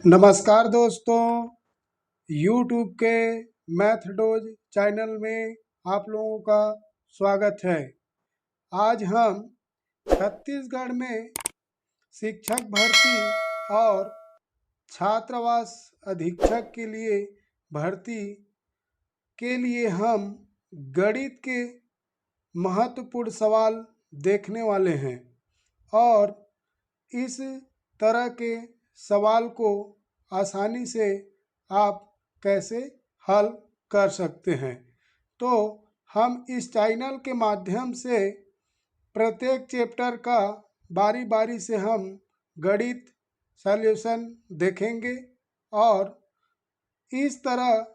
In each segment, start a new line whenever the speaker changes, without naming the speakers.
नमस्कार दोस्तों, YouTube के मैथडोज चैनल में आप लोगों का स्वागत है। आज हम छत्तीसगढ़ में शिक्षक भर्ती और छात्रावास अधीक्षक के लिए भर्ती के लिए हम गणित के महत्वपूर्ण सवाल देखने वाले हैं और इस तरह के सवाल को आसानी से आप कैसे हल कर सकते हैं। तो हम इस चैनल के माध्यम से प्रत्येक चैप्टर का बारी बारी से हम गणित सॉल्यूशन देखेंगे और इस तरह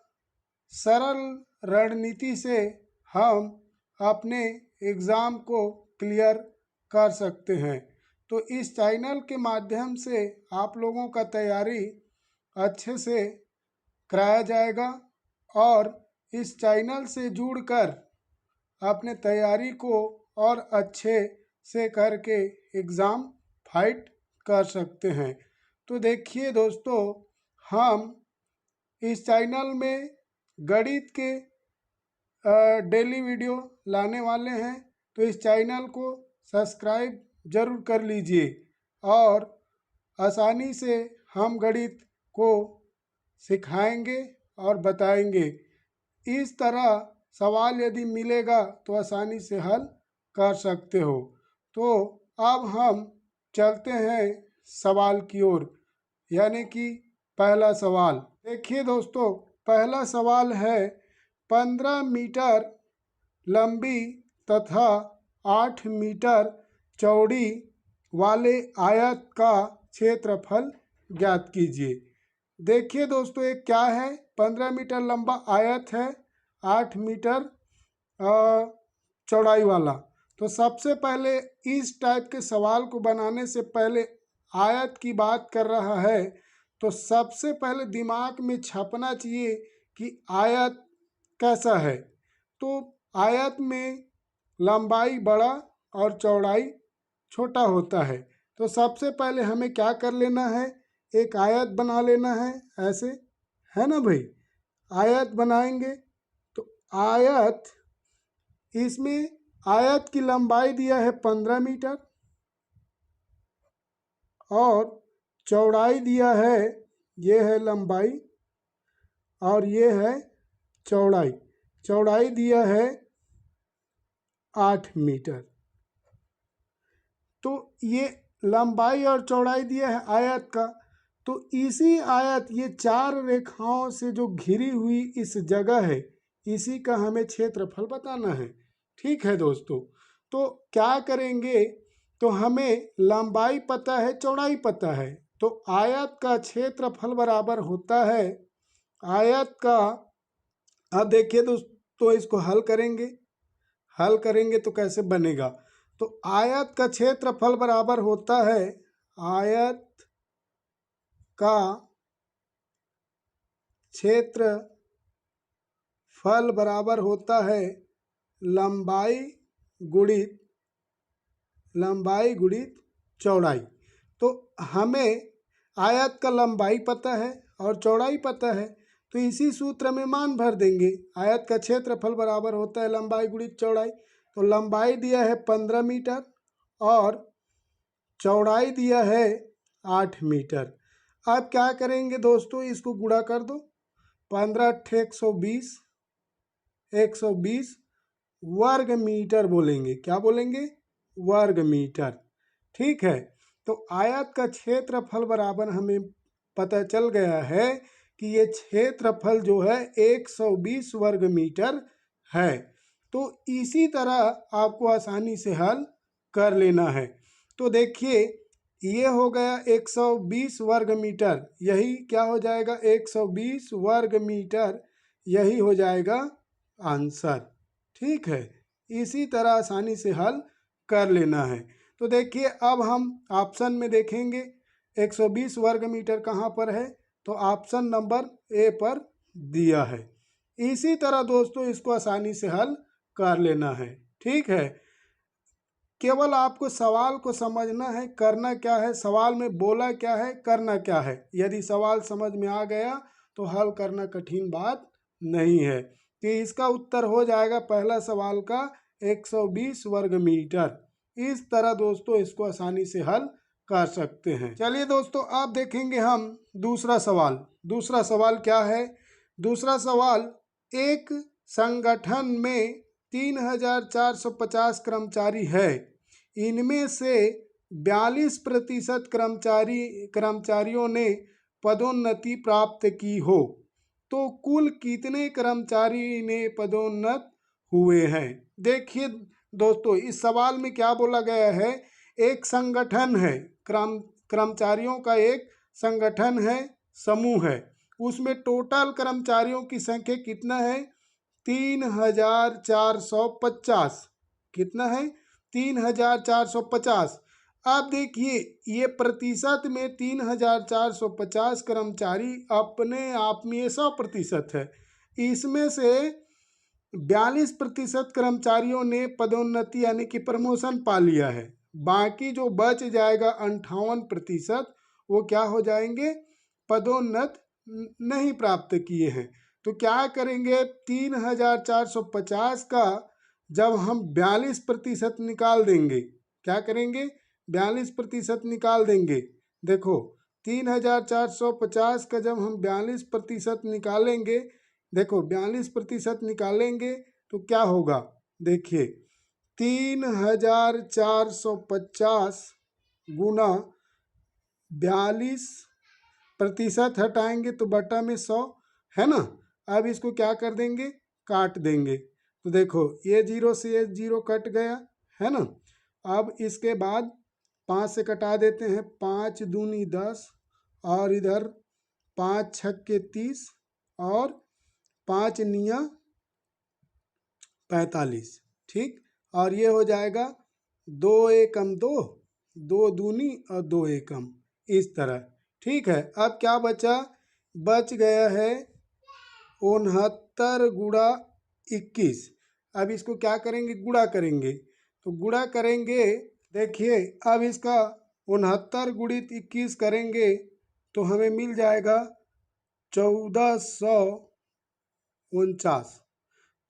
सरल रणनीति से हम अपने एग्ज़ाम को क्लियर कर सकते हैं। तो इस चैनल के माध्यम से आप लोगों का तैयारी अच्छे से कराया जाएगा और इस चैनल से जुड़कर अपने तैयारी को और अच्छे से करके एग्ज़ाम फाइट कर सकते हैं। तो देखिए दोस्तों, हम इस चैनल में गणित के डेली वीडियो लाने वाले हैं। तो इस चैनल को सब्सक्राइब ज़रूर कर लीजिए और आसानी से हम गणित को सिखाएंगे और बताएंगे। इस तरह सवाल यदि मिलेगा तो आसानी से हल कर सकते हो। तो अब हम चलते हैं सवाल की ओर, यानी कि पहला सवाल। देखिए दोस्तों, पहला सवाल है 15 मीटर लंबी तथा 8 मीटर चौड़ी वाले आयत का क्षेत्रफल ज्ञात कीजिए। देखिए दोस्तों, ये क्या है? 15 मीटर लंबा आयत है, 8 मीटर चौड़ाई वाला। तो सबसे पहले इस टाइप के सवाल को बनाने से पहले आयत की बात कर रहा है तो सबसे पहले दिमाग में छपना चाहिए कि आयत कैसा है। तो आयत में लंबाई बड़ा और चौड़ाई छोटा होता है। तो सबसे पहले हमें क्या कर लेना है? एक आयत बना लेना है, ऐसे, है ना भाई? आयत बनाएंगे तो आयत, इसमें आयत की लंबाई दिया है 15 मीटर और चौड़ाई दिया है, ये है लंबाई और ये है चौड़ाई। चौड़ाई दिया है 8 मीटर। तो ये लंबाई और चौड़ाई दिया है आयत का। तो इसी आयत, ये 4 रेखाओं से जो घिरी हुई इस जगह है, इसी का हमें क्षेत्रफल बताना है। ठीक है दोस्तों, तो क्या करेंगे? तो हमें लंबाई पता है, चौड़ाई पता है, तो आयत का क्षेत्रफल बराबर होता है आयत का। अब देखिए दोस्तों, इसको हल करेंगे तो कैसे बनेगा? तो आयत का क्षेत्रफल बराबर होता है, आयत का क्षेत्रफल बराबर होता है लंबाई गुणित चौड़ाई। तो हमें आयत का लंबाई पता है और चौड़ाई पता है, तो इसी सूत्र में मान भर देंगे। आयत का क्षेत्रफल बराबर होता है लंबाई गुणित चौड़ाई। तो लंबाई दिया है 15 मीटर और चौड़ाई दिया है 8 मीटर। अब क्या करेंगे दोस्तों? इसको गुणा कर दो। 15 × 120 वर्ग मीटर बोलेंगे। क्या बोलेंगे? वर्ग मीटर। ठीक है, तो आयत का क्षेत्रफल बराबर हमें पता चल गया है कि ये क्षेत्रफल जो है 120 वर्ग मीटर है। तो इसी तरह आपको आसानी से हल कर लेना है। तो देखिए, ये हो गया 120 वर्ग मीटर, यही क्या हो जाएगा? 120 वर्ग मीटर, यही हो जाएगा आंसर। ठीक है, इसी तरह आसानी से हल कर लेना है। तो देखिए, अब हम ऑप्शन में देखेंगे 120 वर्ग मीटर कहाँ पर है, तो ऑप्शन नंबर ए पर दिया है। इसी तरह दोस्तों, इसको आसानी से हल कर लेना है। ठीक है, केवल आपको सवाल को समझना है, करना क्या है, सवाल में बोला क्या है, करना क्या है। यदि सवाल समझ में आ गया तो हल करना कठिन बात नहीं है। तो इसका उत्तर हो जाएगा पहला सवाल का 120 वर्ग मीटर। इस तरह दोस्तों इसको आसानी से हल कर सकते हैं। चलिए दोस्तों अब देखेंगे हम दूसरा सवाल। दूसरा सवाल क्या है? दूसरा सवाल, एक संगठन में 3450 कर्मचारी है, इनमें से 42% कर्मचारियों ने पदोन्नति प्राप्त की हो, तो कुल कितने कर्मचारी ने पदोन्नत हुए हैं? देखिए दोस्तों इस सवाल में क्या बोला गया है, एक संगठन है, कर्मचारियों का एक संगठन है, समूह है, उसमें टोटल कर्मचारियों की संख्या कितना है? 3450। कितना है? 3450। अब देखिए ये प्रतिशत में 3450 कर्मचारी अपने आप में 100% है। इसमें से 42% कर्मचारियों ने पदोन्नति यानी कि प्रमोशन पा लिया है। बाकी जो बच जाएगा 58% वो क्या हो जाएंगे? पदोन्नत नहीं प्राप्त किए हैं। तो क्या करेंगे? 3450 का जब हम 42% निकाल देंगे, क्या करेंगे? 42% निकाल देंगे। देखो 3450 का जब हम 42% निकालेंगे, देखो 42% निकालेंगे तो क्या होगा? देखिए 3450 गुना 42% हटाएंगे तो बटा में 100 है ना। अब इसको क्या कर देंगे? काट देंगे। तो देखो ये जीरो से ये जीरो कट गया है ना। अब इसके बाद 5 से कटा देते हैं, 5 दूनी 10 और इधर 5 छक्के 30 और 5 निया 45। ठीक, और ये हो जाएगा 2 एकम 2, 2 दूनी और 2 एकम, इस तरह। ठीक है, अब क्या बचा? बच गया है 69 गुणा 21। अब इसको क्या करेंगे? गुणा करेंगे। तो गुणा करेंगे, देखिए अब इसका 69 गुणित 21 करेंगे तो हमें मिल जाएगा 1449।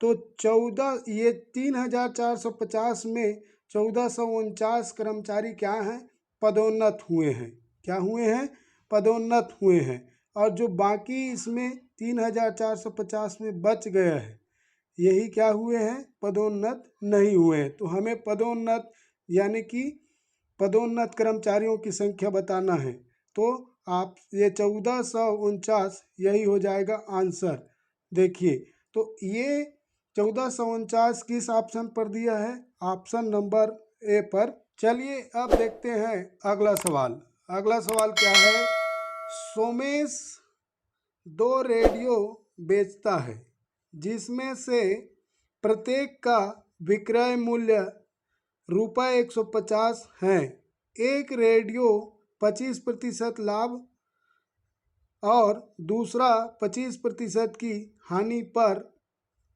तो 14, ये 3450 में 1449 कर्मचारी क्या हैं? पदोन्नत हुए हैं। क्या हुए हैं? पदोन्नत हुए हैं। और जो बाकी इसमें 3450 में बच गया है, यही क्या हुए हैं? पदोन्नत नहीं हुए हैं। तो हमें पदोन्नत यानी कि पदोन्नत कर्मचारियों की संख्या बताना है। तो आप ये 1449 यही हो जाएगा आंसर। देखिए तो ये 1449 किस ऑप्शन पर दिया है? ऑप्शन नंबर ए पर। चलिए अब देखते हैं अगला सवाल। अगला सवाल क्या है? सोमेश 2 रेडियो बेचता है, जिसमें से प्रत्येक का विक्रय मूल्य ₹150 है। एक रेडियो 25% लाभ और दूसरा 25% की हानि पर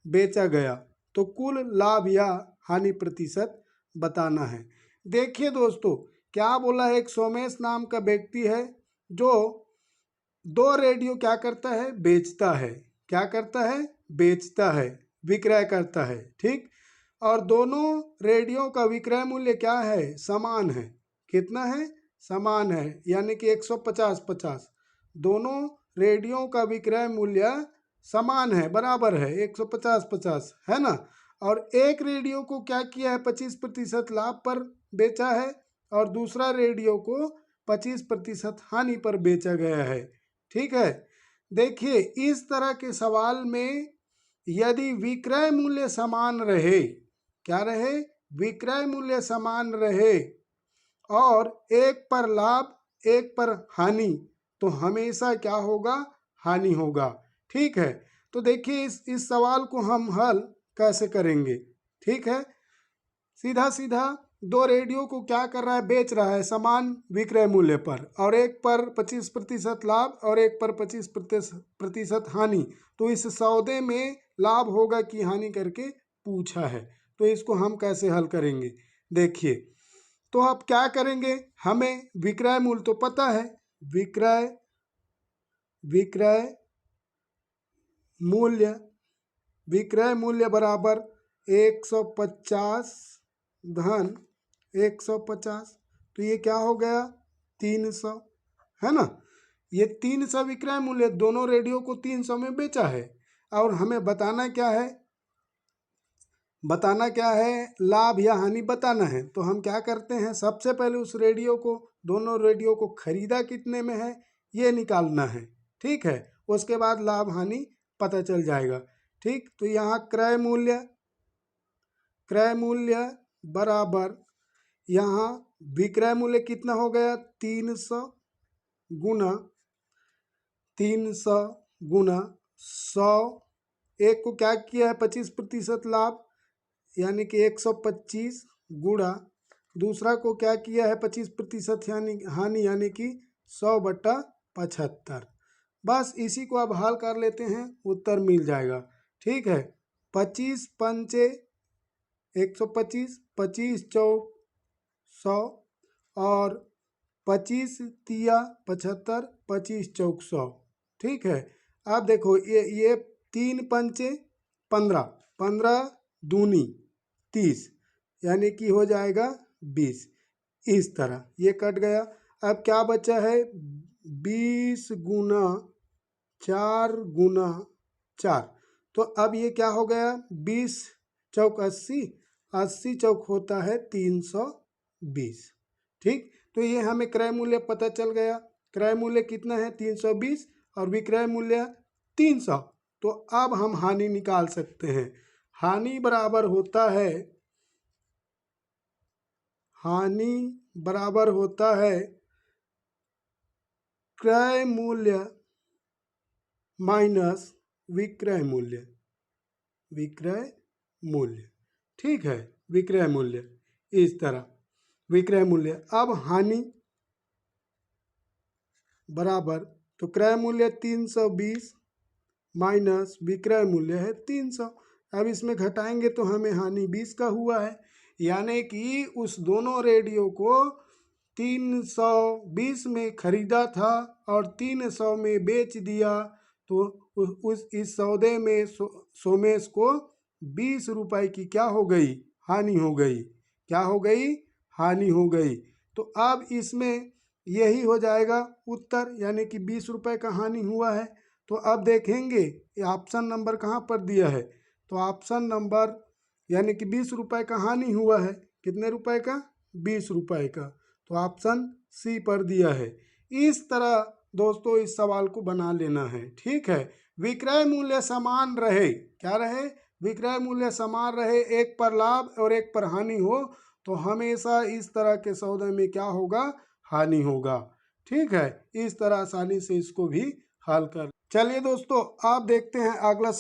बेचा गया, तो कुल लाभ या हानि प्रतिशत बताना है। देखिए दोस्तों क्या बोला है, एक सोमेश नाम का व्यक्ति है जो 2 रेडियो क्या करता है? बेचता है। क्या करता है? बेचता है, विक्रय करता है। ठीक, और दोनों रेडियो का विक्रय मूल्य क्या है? समान है। कितना है? समान है, यानी कि 150-50। दोनों रेडियो का विक्रय मूल्य समान है, बराबर है, 150-50 है ना। और एक रेडियो को क्या किया है? 25% लाभ पर बेचा है और दूसरा रेडियो को 25% हानि पर बेचा गया है। ठीक है, देखिए इस तरह के सवाल में यदि विक्रय मूल्य समान रहे, क्या रहे? विक्रय मूल्य समान रहे और एक पर लाभ एक पर हानि, तो हमेशा क्या होगा? हानि होगा। ठीक है, तो देखिए इस सवाल को हम हल कैसे करेंगे। ठीक है, सीधा सीधा 2 रेडियो को क्या कर रहा है? बेच रहा है समान विक्रय मूल्य पर, और एक पर 25% लाभ और एक पर 25% हानि। तो इस सौदे में लाभ होगा कि हानि करके पूछा है। तो इसको हम कैसे हल करेंगे? देखिए, तो अब क्या करेंगे, हमें विक्रय मूल्य तो पता है, विक्रय मूल्य विक्रय मूल्य बराबर 150 धन 150, तो ये क्या हो गया 300, है ना। ये 300 विक्रय मूल्य, दोनों रेडियो को 300 में बेचा है। और हमें बताना क्या है, लाभ या हानि बताना है। तो हम क्या करते हैं, सबसे पहले उस रेडियो को, दोनों रेडियो को खरीदा कितने में है ये निकालना है, ठीक है। उसके बाद लाभ हानि पता चल जाएगा, ठीक। तो यहाँ क्रय मूल्य बराबर, यहाँ विक्रय मूल्य कितना हो गया 300 गुना 100, एक को क्या किया है 25% लाभ यानी कि 125 गुणा, दूसरा को क्या किया है 25% यानी हानि यानी कि 100/75। बस इसी को अब हल कर लेते हैं, उत्तर मिल जाएगा, ठीक है। 25 पंचे 125, 25 चौक 100 और 25 तिया 75, 25 चौक 100, ठीक है। अब देखो ये 3 पंचे 15, 15 दूनी 30 यानी कि हो जाएगा 20, इस तरह ये कट गया। अब क्या बचा है 20 गुना 4 गुना 4, तो अब ये क्या हो गया 20 चौक 80, 80 चौक होता है 320, ठीक। तो ये हमें क्रय मूल्य पता चल गया, क्रय मूल्य कितना है 320 और विक्रय मूल्य 300। तो अब हम हानि निकाल सकते हैं, हानि बराबर होता है क्रय मूल्य माइनस विक्रय मूल्य, ठीक है। विक्रय मूल्य इस तरह, विक्रय मूल्य। अब हानि बराबर, तो क्रय मूल्य 320 माइनस विक्रय मूल्य है 300। अब इसमें घटाएंगे तो हमें हानि 20 का हुआ है, यानी कि उस दोनों रेडियो को 320 में खरीदा था और 300 में बेच दिया, तो इस सौदे में सोमेश को 20 रुपए की क्या हो गई हानि हो गई, क्या हो गई हानि हो गई। तो अब इसमें यही हो जाएगा उत्तर, यानी कि 20 रुपए का हानि हुआ है। तो अब देखेंगे ये ऑप्शन नंबर कहाँ पर दिया है, तो ऑप्शन नंबर यानी कि 20 रुपए का हानि हुआ है, कितने रुपए का 20 रुपए का, तो ऑप्शन सी पर दिया है। इस तरह दोस्तों इस सवाल को बना लेना है, ठीक है। विक्रय मूल्य समान रहे, क्या रहे विक्रय मूल्य समान रहे, एक पर लाभ और एक पर हानि हो तो हमेशा इस तरह के सौदे में क्या होगा हानि होगा, ठीक है। इस तरह आसानी से इसको भी हल कर। चलिए दोस्तों आप देखते हैं अगला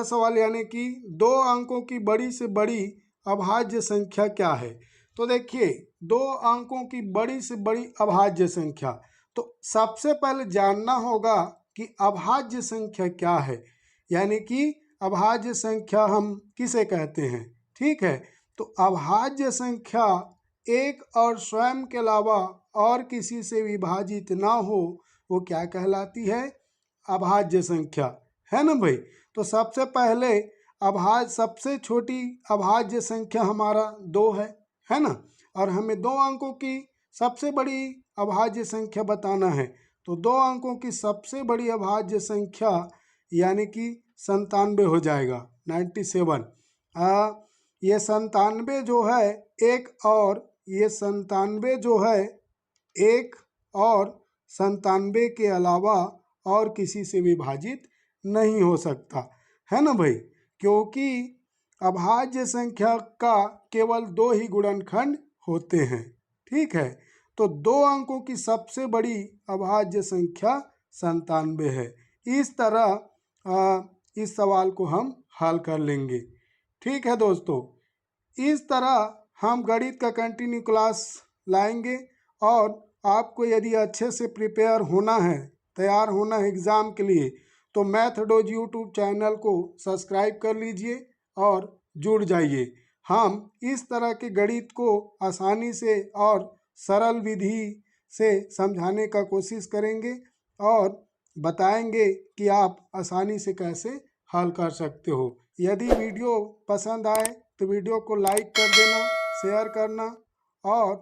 सवाल यानी कि 2 अंकों की बड़ी से बड़ी अभाज्य संख्या क्या है। तो देखिए 2 अंकों की बड़ी से बड़ी अभाज्य संख्या, तो सबसे पहले जानना होगा कि अभाज्य संख्या क्या है, यानी कि अभाज्य संख्या हम किसे कहते हैं, ठीक है। तो अभाज्य संख्या एक और स्वयं के अलावा और किसी से विभाजित ना हो वो क्या कहलाती है अभाज्य संख्या, है ना भाई। तो सबसे पहले सबसे छोटी अभाज्य संख्या हमारा 2 है ना, और हमें 2 अंकों की सबसे बड़ी अभाज्य संख्या बताना है। तो 2 अंकों की सबसे बड़ी अभाज्य संख्या यानी कि 97 हो जाएगा 97। ये 97 जो है एक और 97 के अलावा और किसी से विभाजित नहीं हो सकता, है ना भाई, क्योंकि अभाज्य संख्या का केवल 2 ही गुणनखंड होते हैं, ठीक है। तो 2 अंकों की सबसे बड़ी अभाज्य संख्या 97 है। इस तरह इस सवाल को हम हल कर लेंगे, ठीक है दोस्तों। इस तरह हम गणित का कंटिन्यू क्लास लाएंगे और आपको यदि अच्छे से प्रिपेयर होना है, तैयार होना है एग्ज़ाम के लिए, तो मैथडोज यूट्यूब चैनल को सब्सक्राइब कर लीजिए और जुड़ जाइए। हम इस तरह के गणित को आसानी से और सरल विधि से समझाने का कोशिश करेंगे और बताएंगे कि आप आसानी से कैसे हल कर सकते हो। यदि वीडियो पसंद आए तो वीडियो को लाइक कर देना, शेयर करना और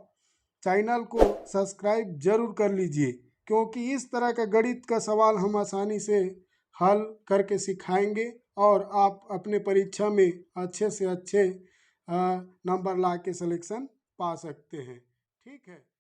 चैनल को सब्सक्राइब जरूर कर लीजिए, क्योंकि इस तरह का गणित का सवाल हम आसानी से हल करके सिखाएंगे और आप अपने परीक्षा में अच्छे से अच्छे नंबर ला के सिलेक्शन पा सकते हैं। ठीक है।